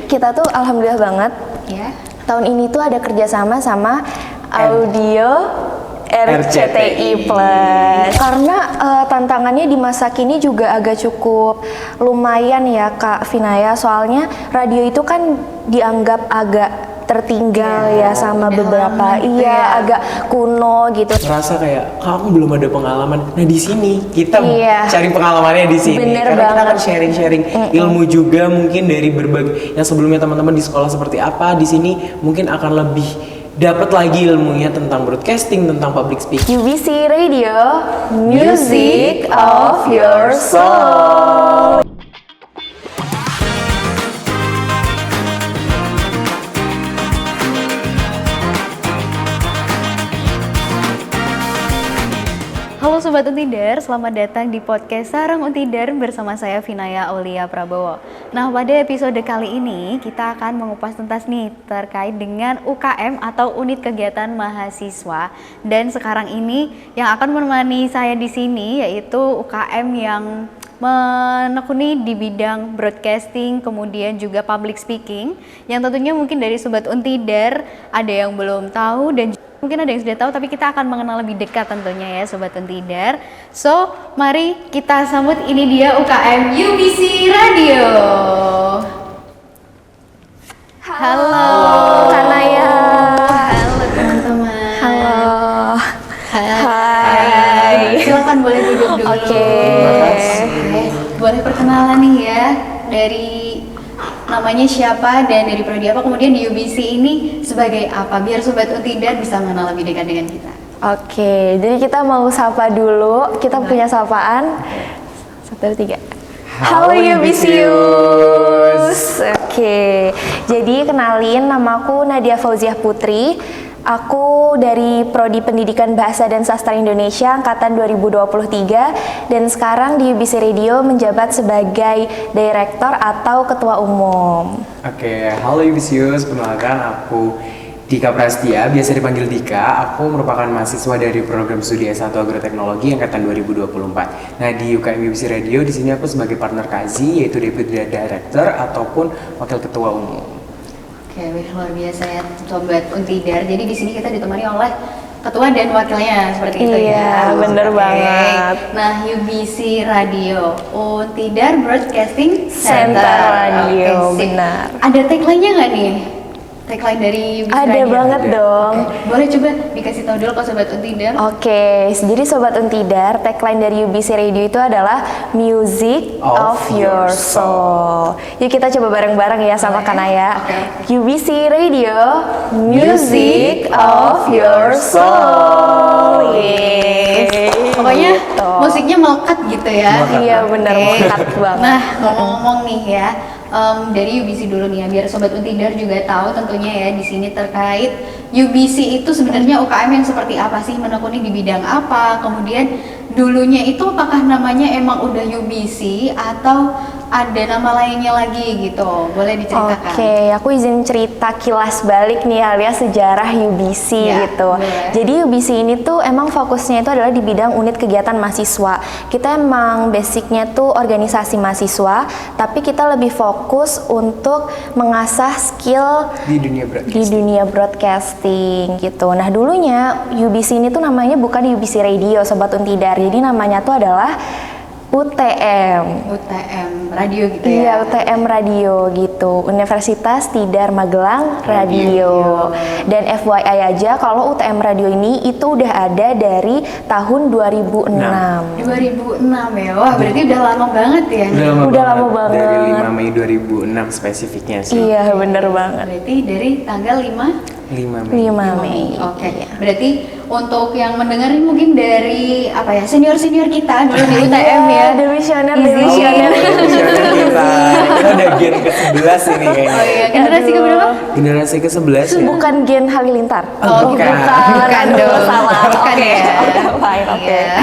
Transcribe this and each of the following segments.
kita tuh alhamdulillah banget. Ya. Tahun ini tuh ada kerjasama sama Audio RCTI Plus. Karena tantangannya di masa kini juga agak cukup lumayan ya Kak Vinaya. Soalnya radio itu kan dianggap agak tertinggal ya sama beberapa agak kuno gitu. Ngerasa kayak kamu belum ada pengalaman. Nah di sini kita cari pengalamannya di sini. Bener Karena kita banget. akan sharing-sharing ilmu juga mungkin dari berbagai yang sebelumnya teman-teman di sekolah seperti apa. Di sini mungkin akan lebih dapat lagi ilmunya tentang broadcasting, tentang public speaking. UBC Radio, Music of Your Soul. Halo Sobat Untidar, selamat datang di podcast Sarang Untidar bersama saya Vinaya Aulia Prabowo. Nah, pada episode kali ini kita akan mengupas tuntas nih terkait dengan UKM atau Unit Kegiatan Mahasiswa. Dan sekarang ini yang akan menemani saya di sini yaitu UKM yang menekuni di bidang broadcasting, kemudian juga public speaking, yang tentunya mungkin dari Sobat Untidar ada yang belum tahu dan mungkin ada yang sudah tahu, tapi kita akan mengenal lebih dekat tentunya ya Sobat Untidar. So, mari kita sambut, ini dia UKM UBC Radio. Halo Kanaya. Halo teman-teman. Halo. Hai. Silakan boleh duduk dulu. Oke. Boleh perkenalan nih ya, dari namanya siapa dan dari prodi apa, kemudian di UBC ini sebagai apa, biar Sobat Untidar bisa mengenal lebih dekat dengan kita. Oke, jadi kita mau sapa dulu. Kita punya sapaan. 1, 2, 3. Halo UBCius. Oke, jadi kenalin, namaku Nadia Fauziah Putri. Aku dari Prodi Pendidikan Bahasa dan Sastra Indonesia angkatan 2023 dan sekarang di UBC Radio menjabat sebagai Direktur atau Ketua Umum. Oke, halo UBCius, perkenalkan aku Dika Prastia, biasa dipanggil Dika. Aku merupakan mahasiswa dari program studi S1 Agroteknologi angkatan 2024. Nah, di UKM UBC Radio di sini aku sebagai partner Kazi, yaitu Deputy Director ataupun Wakil Ketua Umum. Oke, luar biasa ya Sobat Untidar. Jadi di sini kita ditemani oleh ketua dan wakilnya seperti itu ya. Iya, bener banget. Nah, UBC Radio, Untidar Broadcasting Center Radio, Oke, sip. benar. Ada tagline-nya nggak nih? Tagline dari UBC Ada Radio? banget dong. Oke, boleh coba dikasih tahu dulu ke Sobat Untidar. Oke, jadi Sobat Untidar, tagline dari UBC Radio itu adalah Music of Your Soul. Yuk kita coba bareng-bareng ya sama Boleh. Kanaya. Oke. UBC Radio, Music of Your Soul. Yeay. Pokoknya Gitu. musiknya melekat gitu ya. Iya benar, Oke. melekat banget. Nah, ngomong-ngomong nih ya, dari UBC dulu nih ya, biar Sobat Untidar juga tahu tentunya ya di sini terkait UBC itu sebenarnya UKM yang seperti apa sih, menekuni di bidang apa, kemudian dulunya itu apakah namanya emang udah UBC atau ada nama lainnya lagi gitu, boleh diceritakan? Oke, aku izin cerita kilas balik nih alias sejarah UBC Ya, gitu. boleh. Jadi UBC ini tuh emang fokusnya itu adalah di bidang unit kegiatan mahasiswa. Kita emang basicnya tuh organisasi mahasiswa, tapi kita lebih fokus untuk mengasah skill Di dunia broadcasting. di dunia broadcasting gitu. Nah dulunya UBC ini tuh namanya bukan UBC Radio Sobat Untidar, jadi namanya tuh adalah UTM. UTM radio gitu Iya, ya? UTM Radio gitu, Universitas Tidar Magelang Radio. Dan FYI aja, kalau UTM Radio ini itu udah ada dari tahun 2006. 2006 ya, wah berarti udah lama banget ya? Udah lama banget. Dari 5 Mei 2006 spesifiknya sih. Iya, bener banget. Berarti dari tanggal 5 5 Mei. 5 Mei. Oke, Iya. berarti untuk yang mendengarin mungkin dari apa ya, senior-senior kita dulu di UTM ya. Divisioner, Easy. divisioner. Visioner kita. Kita udah gen ke-11 ini kayaknya. Oh iya, generasi ke berapa? Generasi ke-11 ya. Bukan Gen Halilintar. Oh, bukan. Bukan dong. Salah. Bukan Oke. ya. Fine, oke. Iya.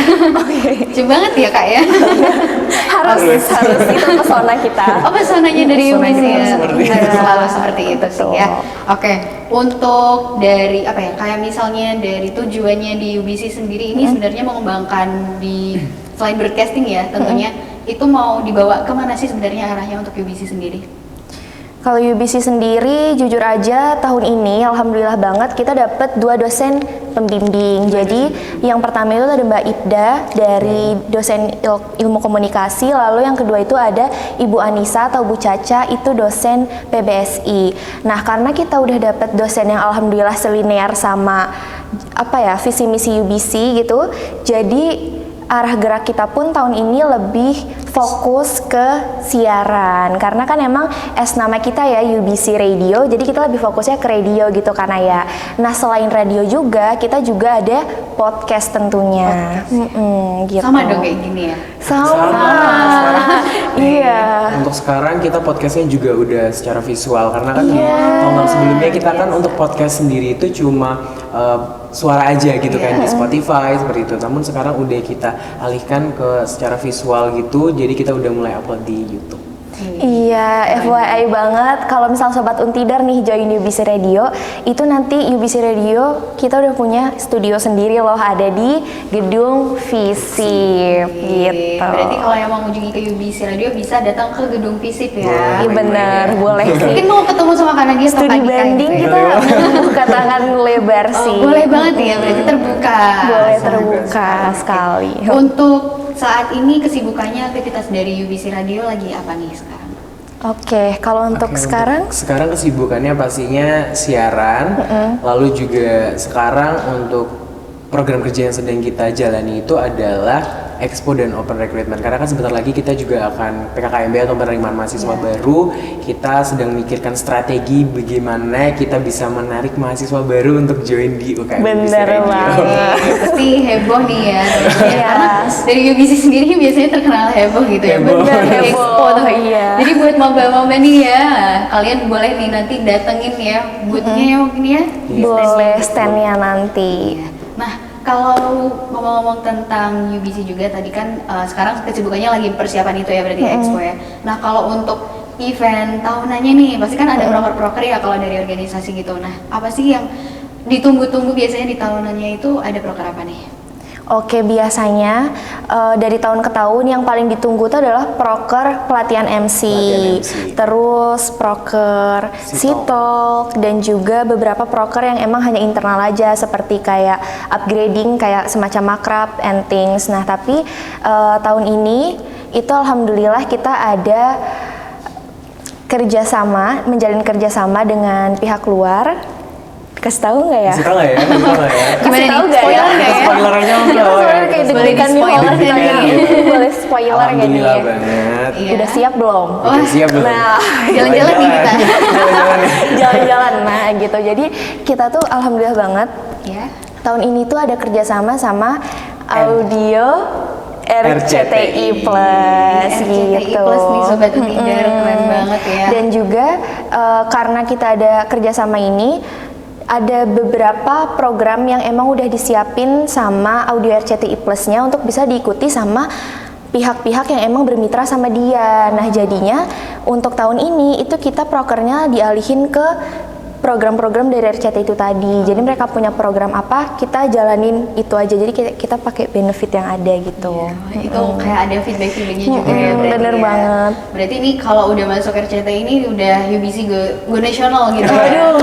Coba banget ya Kak ya. Harus itu pesona kita. Oh, pesonanya dari Pesona UBC kita ya. seperti itu. Harus selalu seperti itu sih ya. Betul. Oke, untuk dari apa ya, kayak misalnya dari tujuannya di UBC sendiri ini sebenarnya mengembangkan di selain broadcasting ya tentunya, itu mau dibawa kemana sih sebenarnya arahnya untuk UBC sendiri? Kalau UBC sendiri, jujur aja tahun ini alhamdulillah banget kita dapat 2 dosen pembimbing. Jadi yang pertama itu ada Mbak Ibda dari dosen ilmu komunikasi, lalu yang kedua itu ada Ibu Anissa atau Bu Caca itu dosen PBSI. Nah, karena kita udah dapat dosen yang alhamdulillah selinear sama visi misi UBC gitu. Jadi arah gerak kita pun tahun ini lebih fokus ke siaran, karena kan emang nama kita ya UBC Radio, jadi kita lebih fokusnya ke radio gitu karena ya. Nah, selain radio juga kita juga ada podcast tentunya. Gitu. Sama dong kayak gini ya? Sama. Iya. Untuk sekarang kita podcastnya juga udah secara visual, karena kan tahun sebelumnya kita kan untuk podcast sendiri itu cuma suara aja gitu kan di Spotify seperti itu. Namun sekarang udah kita alihkan ke secara visual gitu, jadi kita udah mulai upload di YouTube. Iya, FYI banget. Kalau misal Sobat Untidar nih join UBC Radio, itu nanti UBC Radio kita udah punya studio sendiri loh, ada di gedung Visip gitu. Berarti kalau yang mau mengunjungi ke UBC Radio bisa datang ke gedung Visip ya? Iya bener, boleh sih. Mungkin mau ketemu sama Kak Nadia atau Studi Kak Dika banding gitu ya? kita buka tangan lebar sih. Boleh banget ya, berarti terbuka. Boleh terbuka sekali. Untuk saat ini kesibukannya aktivitas dari UBC Radio lagi apa nih sekarang? Oke, kalau untuk sekarang Kesibukannya pastinya siaran, lalu juga sekarang untuk program kerja yang sedang kita jalani itu adalah Expo dan Open Recruitment, karena kan sebentar lagi kita juga akan PKKMB atau penerimaan mahasiswa baru. Kita sedang mikirkan strategi bagaimana kita bisa menarik mahasiswa baru untuk join di UKM UBC bener Radio. banget. Pasti heboh nih ya. Iya. Karena dari UBC sendiri biasanya terkenal heboh gitu ya. Heboh. Bener, Heboh, Expo tuh. iya. Jadi buat maba-maba nih ya, kalian boleh nih nanti datengin ya booth-nya ya mungkin ya. di Boleh stand-nya. stand-nya nanti. Nah, kalau ngomong-ngomong tentang UBC juga tadi kan sekarang kesibukannya lagi persiapan itu ya berarti Expo ya. Nah, kalau untuk event tahunannya nih pasti kan ada proker-proker ya kalau dari organisasi gitu. Nah, apa sih yang ditunggu-tunggu biasanya di tahunannya itu, ada proker apa nih? Oke, biasanya dari tahun ke tahun yang paling ditunggu itu adalah proker pelatihan MC, terus proker Sitalk, dan juga beberapa proker yang emang hanya internal aja seperti kayak upgrading kayak semacam makrab and things. Nah, tapi tahun ini itu alhamdulillah kita ada menjalin kerjasama dengan pihak luar. Kasih tahu nggak ya? Kasih tau nggak ya? Kasih tahu nggak ya? Spoiler aja nggak? Soalnya kayak Boleh deg-degan nih di-spoiler orang nggak tanya. nih? Boleh spoiler nggak nih? Alhamdulillah banget. Iya. Udah siap belum? Udah siap belum? Nah, Jalan-jalan nih kita. Jalan-jalan nih. jalan-jalan nah gitu. Jadi kita tuh alhamdulillah banget Ya. tahun ini tuh ada kerjasama sama Audio RCTI Plus RCTI gitu. Plus nih Sobat Untidar, keren banget ya. Dan juga karena kita ada kerjasama ini, ada beberapa program yang emang udah disiapin sama Audio RCTI Plus-nya untuk bisa diikuti sama pihak-pihak yang emang bermitra sama dia. Nah, jadinya untuk tahun ini itu kita prokernya dialihin ke program-program dari RCTI itu tadi. Jadi mereka punya program apa, kita jalanin itu aja. Jadi kita pakai benefit yang ada gitu. Itu kayak ada feedback-feedbacknya juga ya berarti bener ya. banget. Berarti ini kalau udah masuk RCTI ini udah UBC go nasional gitu. Aduh,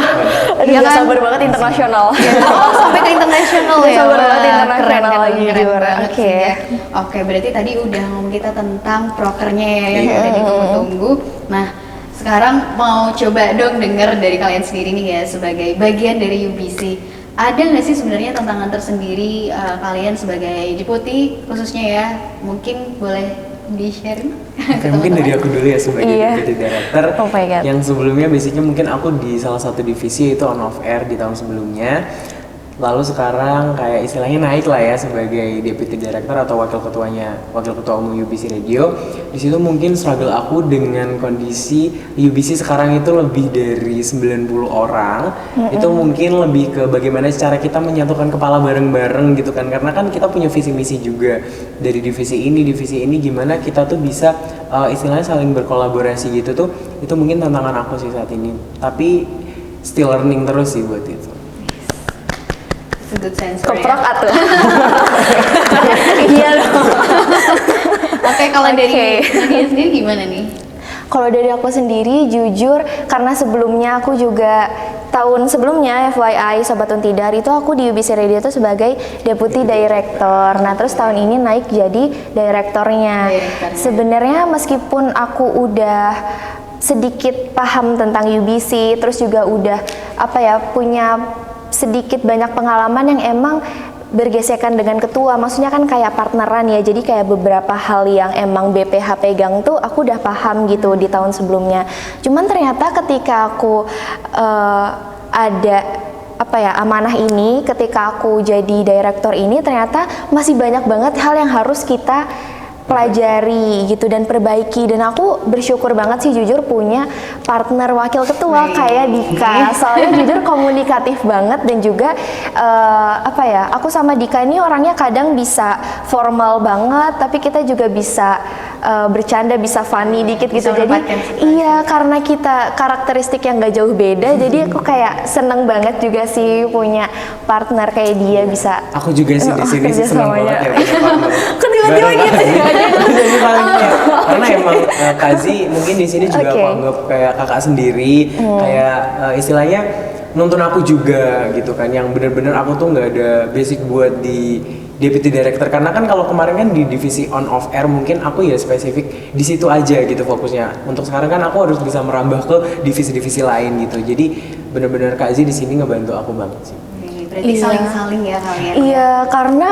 Iya gak kan? sabar banget internasional. Oh, sampai ke internasional Gak ya. sabar Wah, banget internasional keren, lagi, keren Jura. banget Oke. sih ya. Oke, berarti tadi udah ngomong kita tentang prokernya ya yang udah ditunggu-tunggu. Nah, sekarang mau coba dong denger dari kalian sendiri nih ya sebagai bagian dari UBC. Ada nggak sih sebenarnya tantangan tersendiri kalian sebagai deputi khususnya ya? Mungkin boleh di-share? Oke, mungkin dari aku dulu ya sebagai Iya. deputy director. Oh my God. Yang sebelumnya basicnya mungkin aku di salah satu divisi yaitu on off air di tahun sebelumnya. Lalu sekarang kayak istilahnya naik lah ya sebagai deputy director atau wakil ketua umum UBC Radio. Di situ mungkin struggle aku dengan kondisi UBC sekarang itu lebih dari 90 orang. Itu mungkin lebih ke bagaimana cara kita menyatukan kepala bareng-bareng gitu kan, karena kan kita punya visi misi juga dari divisi ini gimana kita tuh bisa istilahnya saling berkolaborasi gitu tuh. Itu mungkin tantangan aku sih saat ini. Tapi still learning terus sih buat itu. Sudut sensor Keprok ya. atuh. Iya dong. Oke, kalau dari Oke. Nadia sendiri gimana nih? Kalau dari aku sendiri jujur karena sebelumnya aku juga tahun sebelumnya FYI Sobat Untidar itu aku di UBC Radio itu sebagai Deputy Director. Nah terus tahun ini naik jadi Direktornya. Sebenarnya meskipun aku udah sedikit paham tentang UBC, terus juga udah punya sedikit banyak pengalaman yang emang bergesekan dengan ketua, maksudnya kan kayak partneran ya, jadi kayak beberapa hal yang emang BPH pegang tuh aku udah paham gitu di tahun sebelumnya. Cuman ternyata ketika aku ada amanah ini, ketika aku jadi direktur ini ternyata masih banyak banget hal yang harus kita pelajari gitu dan perbaiki, dan aku bersyukur banget sih jujur punya partner wakil ketua kayak Dika, soalnya jujur komunikatif banget dan juga aku sama Dika ini orangnya kadang bisa formal banget tapi kita juga bisa bercanda, bisa funny dikit gitu. Jadi iya, karena kita karakteristik yang gak jauh beda jadi aku kayak seneng banget juga sih punya partner kayak dia. Bisa aku juga sih di sini sih seneng banget ya punya partner. Kok tiba-tiba gitu ya? Jadi palingnya karena emang Kazi mungkin di sini juga aku anggap kayak kakak sendiri, kayak istilahnya nuntun aku juga gitu kan, yang bener-bener aku tuh nggak ada basic buat di Deputy Director, karena kan kalau kemarin kan di divisi on off air mungkin aku ya spesifik di situ aja gitu fokusnya. Untuk sekarang kan aku harus bisa merambah ke divisi-divisi lain gitu, jadi bener-bener Kazi di sini ngebantu aku banget sih. Berarti saling-saling ya kalian. Iya, karena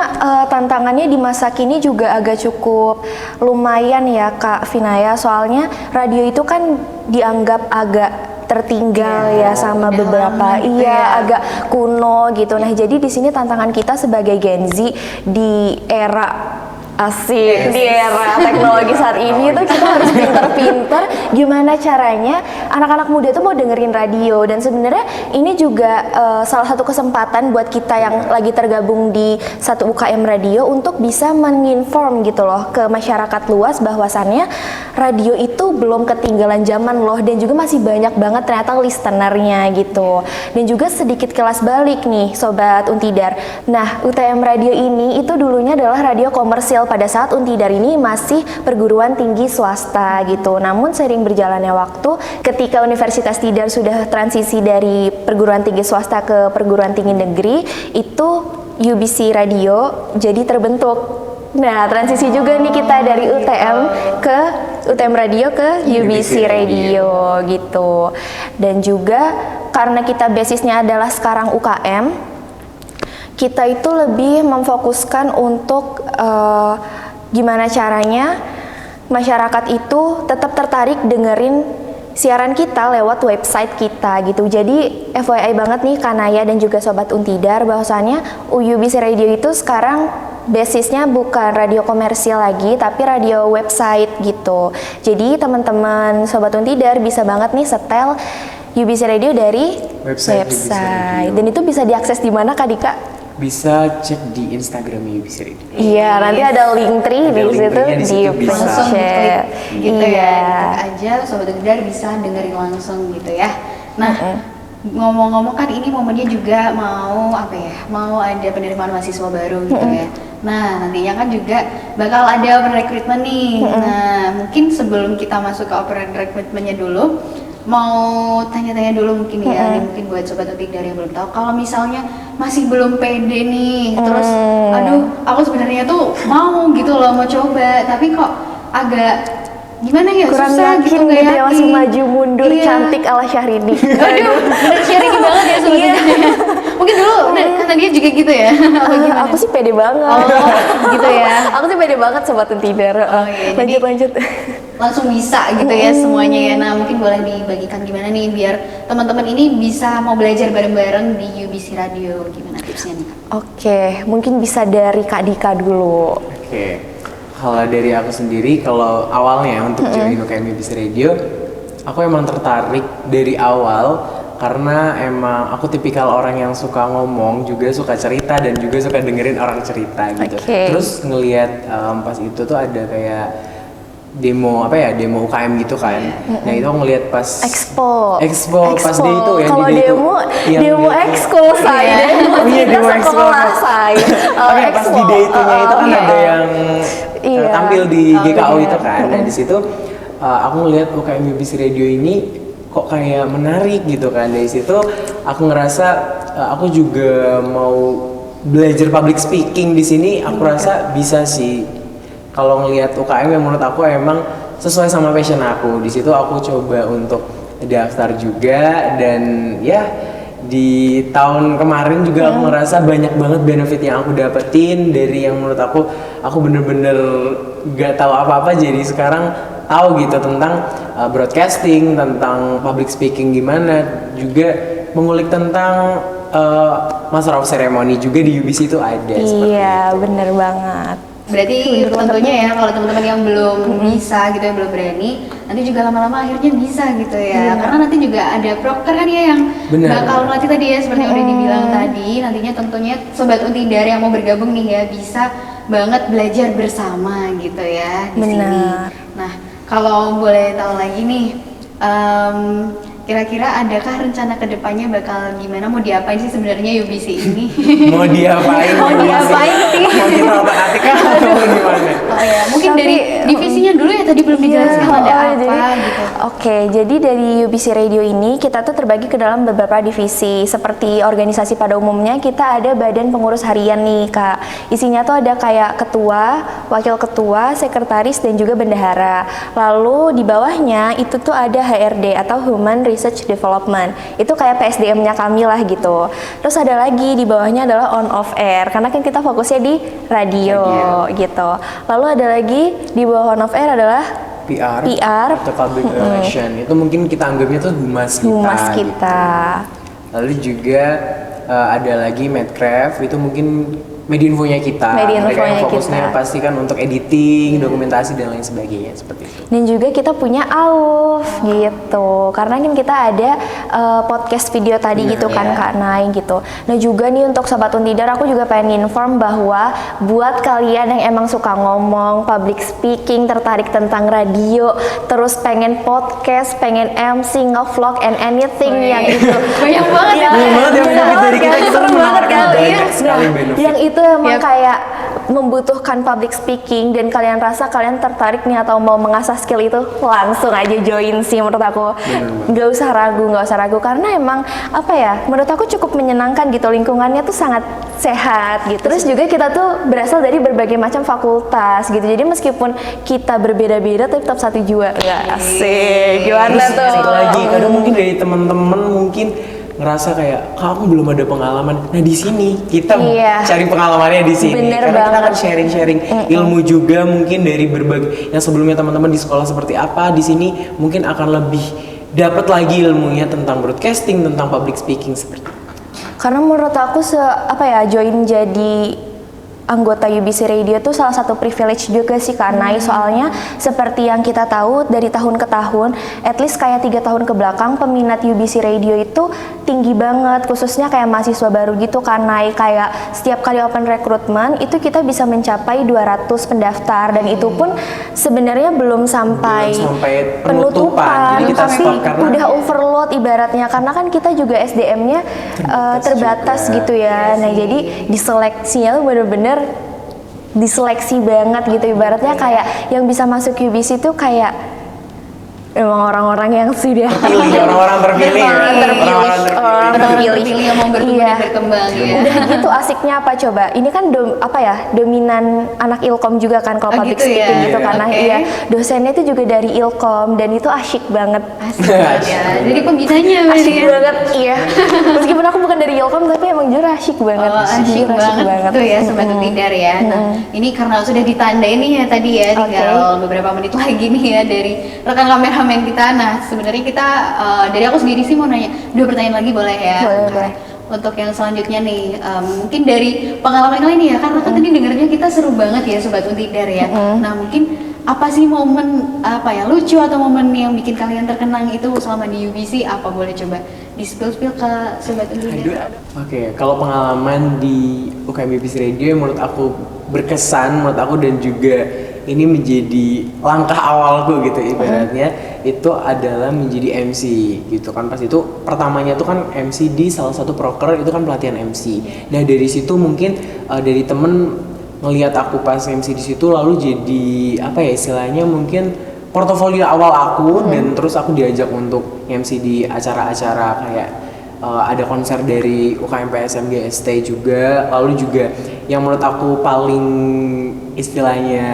tantangannya di masa kini juga agak cukup lumayan ya Kak Vinaya, soalnya radio itu kan dianggap agak tertinggal ya sama beberapa gitu agak kuno gitu. Nah, jadi di sini tantangan kita sebagai Gen Z di era di era teknologi saat ini tuh kita harus pinter-pinter gimana caranya anak-anak muda tuh mau dengerin radio, dan sebenarnya ini juga salah satu kesempatan buat kita yang lagi tergabung di satu UKM radio untuk bisa menginform gitu loh ke masyarakat luas bahwasannya radio itu belum ketinggalan zaman loh, dan juga masih banyak banget ternyata listenernya gitu. Dan juga sedikit kelas balik nih Sobat Untidar. Nah, UTM Radio ini itu dulunya adalah radio komersil pada saat Untidar ini masih perguruan tinggi swasta gitu. Namun seiring berjalannya waktu, ketika Universitas Tidar sudah transisi dari perguruan tinggi swasta ke perguruan tinggi negeri, itu UBC Radio jadi terbentuk. Nah, transisi juga nih kita dari UTM Radio ke UBC Radio gitu. Dan juga karena kita basisnya adalah sekarang UKM, kita itu lebih memfokuskan untuk gimana caranya masyarakat itu tetap tertarik dengerin siaran kita lewat website kita gitu. Jadi FYI banget nih Kanaya dan juga Sobat Untidar bahwasannya UBC Radio itu sekarang basisnya bukan radio komersial lagi tapi radio website gitu. Jadi teman-teman Sobat Untidar bisa banget nih setel UBC Radio dari website. Dan itu bisa diakses di mana Kak Dika? Bisa cek di Instagram UBC Radio. Iya, nanti ada link tree di situ di langsung klik gitu ya. Klik aja Sobat Untidar bisa dengerin langsung gitu ya. Nah, ngomong-ngomong kan ini momennya juga mau ada penerimaan mahasiswa baru gitu ya. Nah, nantinya kan juga bakal ada open recruitment nih. Nah, mungkin sebelum kita masuk ke open recruitmentnya dulu, mau tanya-tanya dulu mungkin ya, mungkin buat Sobat Untidar yang belum tahu, kalau misalnya masih belum pede nih, terus aduh aku sebenarnya tuh mau gitu loh, mau coba, tapi kok agak gimana ya, kurang susah yakin gitu, nggak yakin, masih maju mundur, cantik ala Syahrini. Aduh, bener Syahrini banget ya Sobat Untidar. Mungkin dulu kan dia juga gitu ya. Aku sih pede banget. Gitu ya. Aku sih pede banget Sobat Untidar. Lanjut. Langsung bisa gitu ya semuanya ya. Nah, mungkin boleh dibagikan gimana nih biar teman-teman ini bisa mau belajar bareng-bareng di UBC Radio, gimana tipsnya nih? Oke, mungkin bisa dari Kak Dika dulu. Oke. Kalau dari aku sendiri, kalau awalnya untuk join UKM UBC Radio, aku emang tertarik dari awal karena emang aku tipikal orang yang suka ngomong, juga suka cerita dan juga suka dengerin orang cerita gitu. Terus ngelihat pas itu tuh ada kayak demo UKM gitu kan. Nah, itu aku ngelihat pas Expo pas dia itu ya, kalau demo ekskul saya demo sekolah saya. Oke, pas di day itu kan ada yang tampil di GKO itu kan. Nah, di situ aku ngeliat UKM UBC Radio ini kok kayak menarik gitu kan. Dari situ aku ngerasa aku juga mau belajar public speaking di sini. Aku rasa bisa sih kalau ngelihat UKM yang menurut aku emang sesuai sama passion aku. Di situ aku coba untuk daftar juga, dan ya di tahun kemarin juga aku ngerasa banyak banget benefit yang aku dapetin dari yang menurut aku bener-bener gak tahu apa-apa, jadi sekarang tahu gitu tentang broadcasting, tentang public speaking gimana, juga mengulik tentang Master of Ceremony juga di UBC itu ada. Iya, bener banget. Berarti tentunya ya kalau teman-teman yang belum bisa gitu, yang belum berani, nanti juga lama-lama akhirnya bisa gitu ya. Karena nanti juga ada proker kan ya yang bakal melatih tadi ya, seperti yang udah dibilang tadi. Nantinya tentunya Sobat Untidar yang mau bergabung nih ya bisa banget belajar bersama gitu ya di sini. Nah, kalau boleh tahu lagi nih, kira-kira adakah rencana kedepannya bakal gimana, mau diapain sih sebenarnya UBC ini? Mau diapain? Mau diapain sih? Mau kita otak-atik atau gimana? Oh ya, mungkin dari divisinya dulu ya, tadi belum dijelaskan ada apa gitu. Oke, jadi dari UBC Radio ini kita tuh terbagi ke dalam beberapa divisi. Seperti organisasi pada umumnya, kita ada badan pengurus harian nih Kak. Isinya tuh ada kayak ketua, wakil ketua, sekretaris, dan juga bendahara. Lalu di bawahnya itu tuh ada HRD atau Human Research Development. Itu kayak PSDM-nya kami lah gitu. Terus ada lagi di bawahnya adalah on off air, karena kan kita fokusnya di radio gitu. Lalu ada lagi di bawah on off air adalah PR atau public relation. Itu mungkin kita anggapnya tuh humas kita. Gitu. Lalu juga ada lagi Medcraft, itu mungkin media infonya kita. Mereka yang fokusnya pasti kan untuk editing, dokumentasi dan lain sebagainya seperti itu. Dan juga kita punya AUF gitu, karena kan kita ada podcast video tadi gitu kan Kak Nay gitu. Nah juga nih untuk Sobat Untidar, aku juga pengen inform bahwa buat kalian yang emang suka ngomong, public speaking, tertarik tentang radio, terus pengen podcast, pengen MC, nge-vlog and anything yang itu banyak banget ya. Banyak banget yang benefit dari kita, serem banget kan. banyak sekali benefit. Yang itu emang kayak membutuhkan public speaking dan kalian rasa kalian tertarik nih atau mau mengasah skill itu, langsung aja join sih menurut aku. Nggak usah ragu karena emang apa ya, menurut aku cukup menyenangkan gitu, lingkungannya tuh sangat sehat gitu. Terus juga kita tuh berasal dari berbagai macam fakultas gitu, jadi meskipun kita berbeda-beda tapi tetap satu jua. Nggak asik gimana tuh? Satu lagi, kadang mungkin dari teman-teman mungkin ngerasa kayak kamu belum ada pengalaman. Nah di sini kita cari pengalamannya di sini. Bener karena banget. kita akan sharing ilmu juga mungkin dari berbagai yang sebelumnya teman-teman di sekolah seperti apa, di sini mungkin akan lebih dapat lagi ilmunya tentang broadcasting, tentang public speaking seperti itu. Karena menurut aku join jadi anggota UBC Radio tuh salah satu privilege juga sih Kak Nay. Soalnya seperti yang kita tahu dari tahun ke tahun, at least kayak 3 tahun ke belakang peminat UBC Radio itu tinggi banget, khususnya kayak mahasiswa baru gitu Kak Nay. Kayak setiap kali open recruitment itu kita bisa mencapai 200 pendaftar, dan itu pun sebenarnya belum sampai penutupan. Jadi kita tapi udah overload ibaratnya, karena kan kita juga SDM-nya terbatas juga, gitu ya. Nah jadi diseleksinya tuh bener-bener diseleksi banget gitu, ibaratnya kayak yang bisa masuk UBC tuh kayak emang orang-orang yang sudah orang-orang terpilih yang mau bertumbuh dan berkembang ya. Udah gitu asiknya apa coba? Ini kan dominan anak Ilkom juga kan kalau public speaking gitu, karena dosennya itu juga dari Ilkom dan itu asyik banget. Asik ya. Jadi pembinanya asyik banget iya. Meskipun aku bukan dari Ilkom tapi emang jujur asyik banget. Asyik banget tuh ya Sobat Untidar ya. Nah, ini karena sudah ditandai nih ya tadi ya, tinggal beberapa menit lagi nih ya dari rekan kameramen kita. Nah, sebenarnya kita dari aku sendiri sih mau nanya 2 pertanyaan lagi boleh ya? Boleh. Untuk yang selanjutnya nih, mungkin dari pengalaman kalian ya, karena kan tadi dengarnya kita seru banget ya Sobat Untidar ya. Nah, mungkin apa sih momen lucu atau momen yang bikin kalian terkenang itu selama di UBC? Apa boleh coba di spill ke Sobat Untidar? Oke, kalau pengalaman di UKM UBC Radio yang menurut aku berkesan, menurut aku, dan juga ini menjadi langkah awalku gitu ibaratnya, itu adalah menjadi MC gitu kan. Pas itu pertamanya tuh kan MC di salah satu proker, itu kan pelatihan MC. Nah dari situ mungkin dari temen ngelihat aku pas MC di situ, lalu jadi istilahnya mungkin portofolio awal aku dan terus aku diajak untuk MC di acara-acara kayak ada konser dari UKM PSMG ST juga, lalu juga yang menurut aku paling istilahnya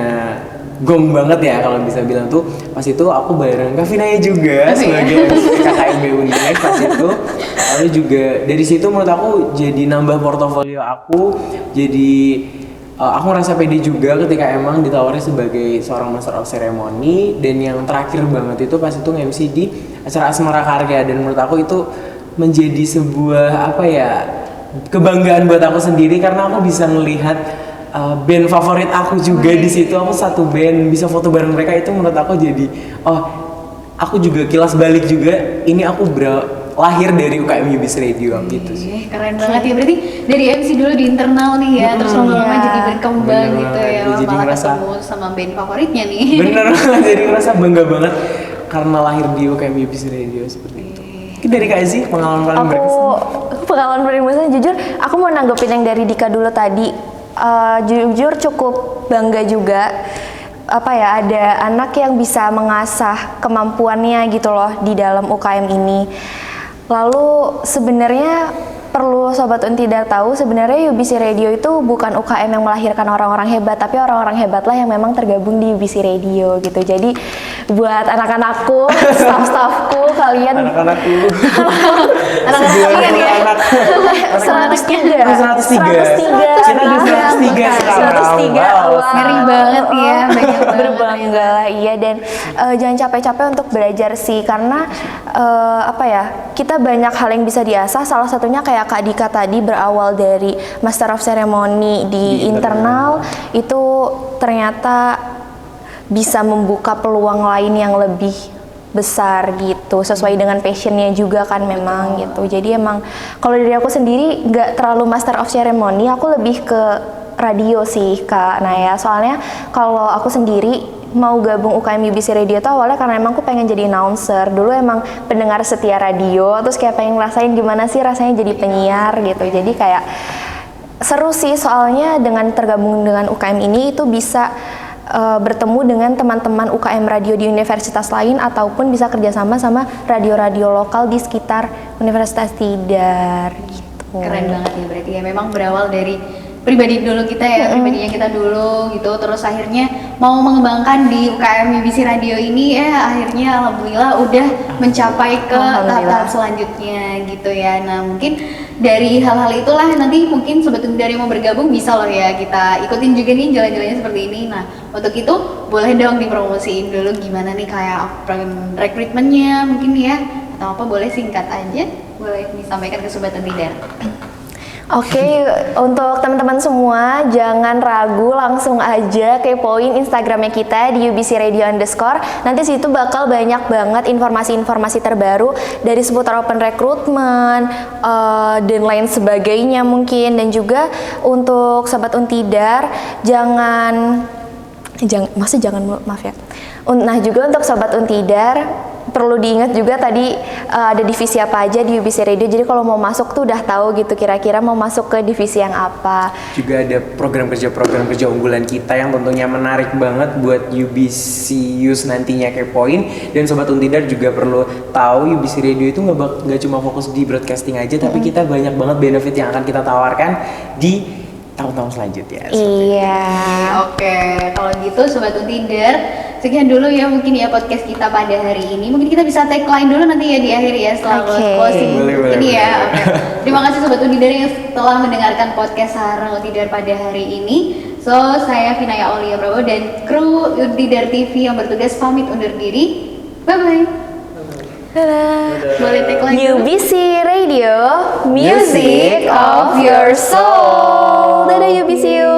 gong banget ya kalau bisa bilang tuh pas itu aku bareng Kak Vinaya juga sebagai KKMB Unif pas itu. Lalu juga dari situ menurut aku jadi nambah portofolio aku, jadi aku ngerasa pede juga ketika emang ditawarin sebagai seorang Master of Ceremony. Dan yang terakhir banget itu pas itu nge-MC di acara Asmara Karya, dan menurut aku itu menjadi sebuah kebanggaan buat aku sendiri karena aku bisa melihat band favorit aku juga di situ. Aku satu band bisa foto bareng mereka, itu menurut aku jadi aku juga kilas balik juga, ini aku lahir dari UKM UBC Radio gitu sih. Keren banget ya, berarti dari MC dulu di internal nih ya, terus lama-lama jadi berkembang gitu ya, jadi malah ngerasa ketemu sama band favoritnya nih. Bener, jadi ngerasa bangga banget karena lahir di UKM UBC Radio seperti itu. Dari Kak Ezi, pengalaman paling berkesan? Pengalaman paling berkesan, jujur aku mau nanggepin yang dari Dika dulu tadi. Jujur cukup bangga juga ada anak yang bisa mengasah kemampuannya gitu loh di dalam UKM ini. Lalu sebenarnya perlu Sobat Untidar tahu, sebenarnya UBC Radio itu bukan UKM yang melahirkan orang-orang hebat, tapi orang-orang hebatlah yang memang tergabung di UBC Radio gitu. Jadi buat anak-anakku, staff-staffku, kalian anak-anakku Anak-anak ya. 103 Ngeri banget ya, berbangga lah iya. Dan jangan capek-capek untuk belajar sih, karena kita banyak hal yang bisa diasah. Salah satunya kayak Kak Dika tadi, berawal dari Master of Ceremony di internal itu ternyata bisa membuka peluang lain yang lebih besar gitu, sesuai dengan passionnya juga kan memang gitu. Jadi emang kalau dari aku sendiri nggak terlalu Master of Ceremony, aku lebih ke radio sih Kak Naya. Soalnya kalau aku sendiri mau gabung UKM UBC Radio tuh awalnya karena emang aku pengen jadi announcer. Dulu emang pendengar setia radio, terus kayak pengen ngerasain gimana sih rasanya jadi penyiar gitu. Jadi kayak seru sih, soalnya dengan tergabung dengan UKM ini itu bisa bertemu dengan teman-teman UKM radio di universitas lain, ataupun bisa kerjasama sama radio-radio lokal di sekitar Universitas Tidar gitu. Keren banget ya, berarti ya memang berawal dari pribadi dulu kita ya, pribadinya kita dulu gitu, terus akhirnya mau mengembangkan di UKM UBC Radio ini akhirnya alhamdulillah udah mencapai ke tahap selanjutnya gitu ya. Nah mungkin dari hal-hal itulah nanti mungkin Sobat Untidar yang mau bergabung bisa loh ya kita ikutin juga nih jalan-jalannya seperti ini. Nah untuk itu boleh dong dipromosiin dulu gimana nih kayak rekrutmennya mungkin ya, atau apa, boleh singkat aja, boleh disampaikan ke Sobat Untidar. Oke, untuk teman-teman semua jangan ragu, langsung aja kepoin Instagramnya kita di UBC Radio _ Nanti situ bakal banyak banget informasi-informasi terbaru dari seputar open recruitment dan lain sebagainya mungkin. Dan juga untuk Sobat Untidar maaf ya. Nah juga untuk Sobat Untidar perlu diingat juga tadi ada divisi apa aja di UBC Radio. Jadi kalau mau masuk tuh udah tahu gitu kira-kira mau masuk ke divisi yang apa. Juga ada program kerja unggulan kita yang tentunya menarik banget buat UBC Youth nantinya kepoin. Dan Sobat Untidar juga perlu tahu UBC Radio itu nggak cuma fokus di broadcasting aja, tapi kita banyak banget benefit yang akan kita tawarkan di tahun-tahun selanjutnya. Iya. Oke, kalau gitu Sobat Untidar, sekian dulu ya mungkin ya podcast kita pada hari ini. Mungkin kita bisa tagline dulu nanti ya di akhir ya setelah closing ini ya. Oke. Terima kasih Sobat Untidar yang telah mendengarkan podcast Sarang Untidar pada hari ini. So, saya Vinaya Aulia Prabowo dan kru Untidar TV yang bertugas pamit undur diri. Bye-bye. Boleh tagline dulu? UBC Radio, Music of Your Soul. Dadah UBC You.